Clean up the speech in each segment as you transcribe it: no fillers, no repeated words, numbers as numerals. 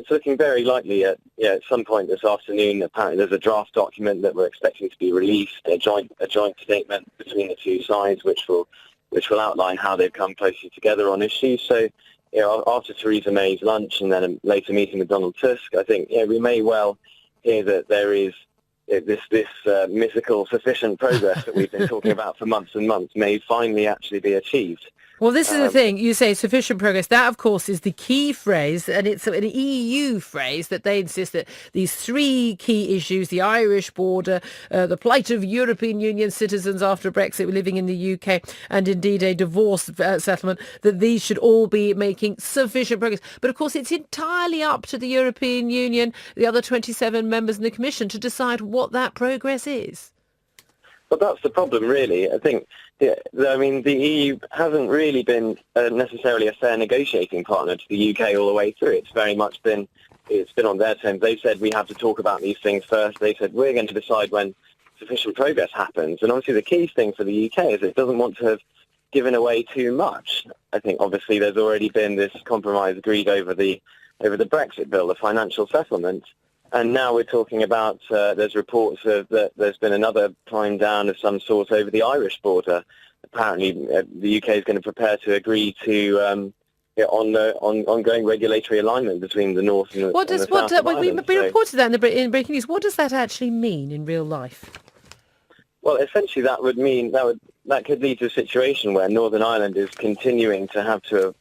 it's looking very likely at some point this afternoon. Apparently, there's a draft document that we're expecting to be released, a joint statement between the two sides, which will outline how they've come closer together on issues. So, after Theresa May's lunch and then a later meeting with Donald Tusk, I think we may well hear that there is this mythical sufficient progress that we've been talking about for months and months may finally actually be achieved. Well, this is the thing. You say sufficient progress. That, of course, is the key phrase, and it's an EU phrase that they insist that these three key issues, the Irish border, the plight of European Union citizens after Brexit living in the UK, and indeed a divorce settlement, that these should all be making sufficient progress. But, of course, it's entirely up to the European Union, the other 27 members in the Commission, to decide what that progress is. Well, that's the problem, really. I think, the EU hasn't really been necessarily a fair negotiating partner to the UK all the way through. It's very much been on their terms. They've said we have to talk about these things first. They said we're going to decide when sufficient progress happens. And obviously the key thing for the UK is it doesn't want to have given away too much. I think obviously there's already been this compromise agreed over the Brexit bill, the financial settlement. And now we're talking about, there's reports that there's been another climb down of some sort over the Irish border. Apparently, the UK is going to prepare to agree to on the ongoing regulatory alignment between the North and the South of Ireland. We reported that in breaking news. What does that actually mean in real life? Well, essentially, that would mean that could lead to a situation where Northern Ireland is continuing to have to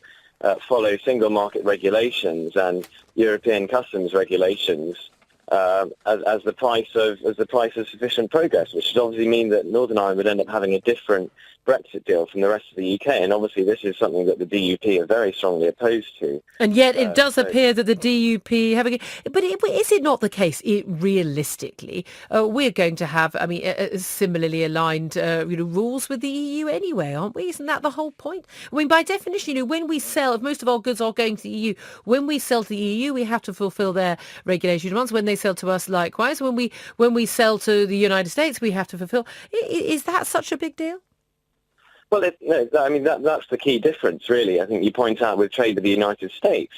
follow single market regulations and European customs regulations. As the price of sufficient progress, which would obviously mean that Northern Ireland would end up having a different Brexit deal from the rest of the UK, and obviously this is something that the DUP are very strongly opposed to. And yet it does appear that the DUP but is it not the case? Realistically, we're going to have, similarly aligned, rules with the EU anyway, aren't we? Isn't that the whole point? I mean, by definition, when we sell, if most of our goods are going to the EU, when we sell to the EU, we have to fulfil their regulatory demands. When they sell to us, likewise. When we sell to the United States, we have to fulfil. Is that such a big deal? Well, that's the key difference, really. I think you point out with trade with the United States,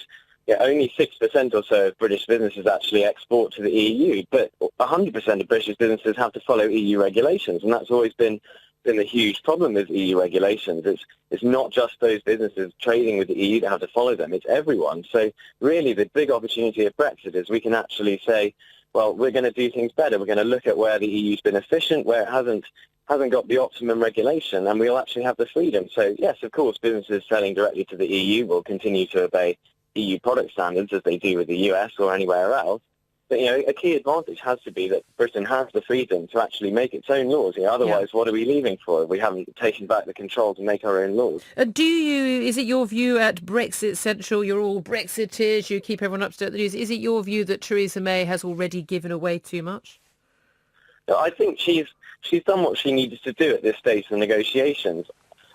only 6% or so of British businesses actually export to the EU, but 100% of British businesses have to follow EU regulations, and that's always been a huge problem with EU regulations. It's not just those businesses trading with the EU that have to follow them, it's everyone. So really the big opportunity of Brexit is we can actually say, well, we're going to do things better. We're going to look at where the EU's been efficient, where it hasn't got the optimum regulation, and we'll actually have the freedom. So, yes, of course, businesses selling directly to the EU will continue to obey EU product standards as they do with the US or anywhere else. But, a key advantage has to be that Britain has the freedom to actually make its own laws. Otherwise, What are we leaving for if we haven't taken back the control to make our own laws? Is it your view at Brexit Central, you're all Brexiteers, you keep everyone up to date with the news, is it your view that Theresa May has already given away too much? I think she's done what she needed to do at this stage of the negotiations.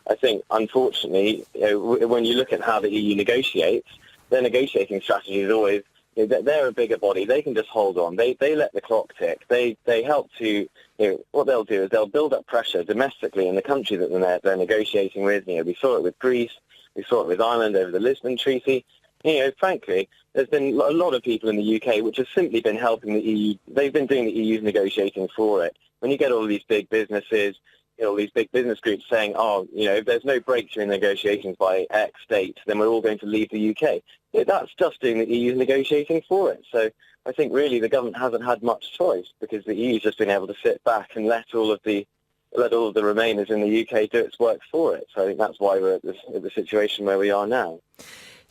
I think, unfortunately, when you look at how the EU negotiates, their negotiating strategy is always, they're a bigger body. They can just hold on. They let the clock tick. They help to, what they'll do is they'll build up pressure domestically in the country that they're negotiating with. We saw it with Greece. We saw it with Ireland over the Lisbon Treaty. Frankly, there's been a lot of people in the UK which have simply been helping the EU. They've been doing the EU's negotiating for it. When you get all these big businesses, all these big business groups saying, if there's no breakthrough in negotiations by X date, then we're all going to leave the UK. That's just doing the EU's negotiating for it. So I think really the government hasn't had much choice because the EU's just been able to sit back and let all of the Remainers in the UK do its work for it. So I think that's why we're at the situation where we are now.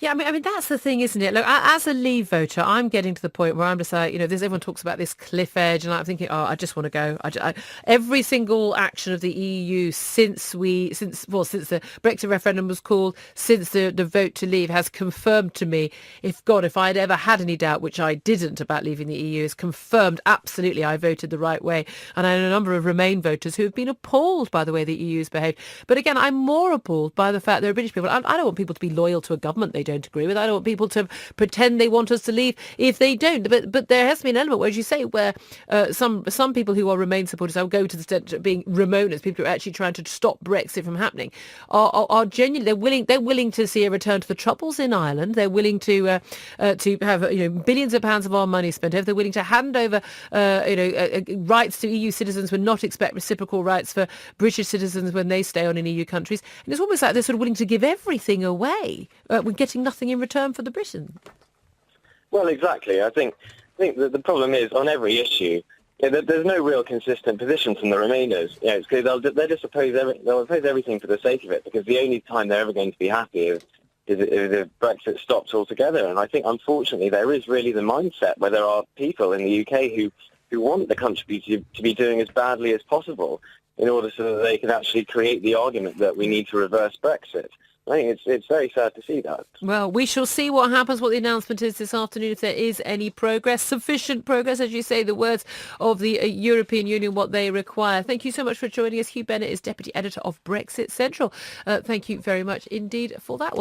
Yeah, I mean that's the thing, isn't it? Look, as a Leave voter, I'm getting to the point where I'm just like, everyone talks about this cliff edge, and I'm thinking, I just want to go. Every single action of the EU since the Brexit referendum was called, since the vote to leave, has confirmed to me, if I'd ever had any doubt, which I didn't, about leaving the EU, is confirmed absolutely I voted the right way. And I know a number of Remain voters who have been appalled by the way the EU's behaved. But again, I'm more appalled by the fact there are British people. I don't want people to be loyal to a government they don't agree with. I don't want people to pretend they want us to leave if they don't. But there has been an element where, as you say, where some people who are Remain supporters, I'll go to the extent of being Remoaners, people who are actually trying to stop Brexit from happening, are genuinely they're willing to see a return to the Troubles in Ireland. They're willing to have billions of pounds of our money spent over. They're willing to hand over rights to EU citizens but not expect reciprocal rights for British citizens when they stay on in EU countries. And it's almost like they're sort of willing to give everything away with getting nothing in return for the Britain. Well, exactly. I think that the problem is on every issue, there's no real consistent position from the Remainers. It's because they'll just oppose everything for the sake of it, because the only time they're ever going to be happy is if Brexit stops altogether. And I think, unfortunately, there is really the mindset where there are people in the UK who want the country to be doing as badly as possible in order so that they can actually create the argument that we need to reverse Brexit. I think it's very sad to see that. Well, we shall see what happens, what the announcement is this afternoon, if there is any progress, sufficient progress, as you say, the words of the European Union, what they require. Thank you so much for joining us. Hugh Bennett is Deputy Editor of Brexit Central. Thank you very much indeed for that. Well,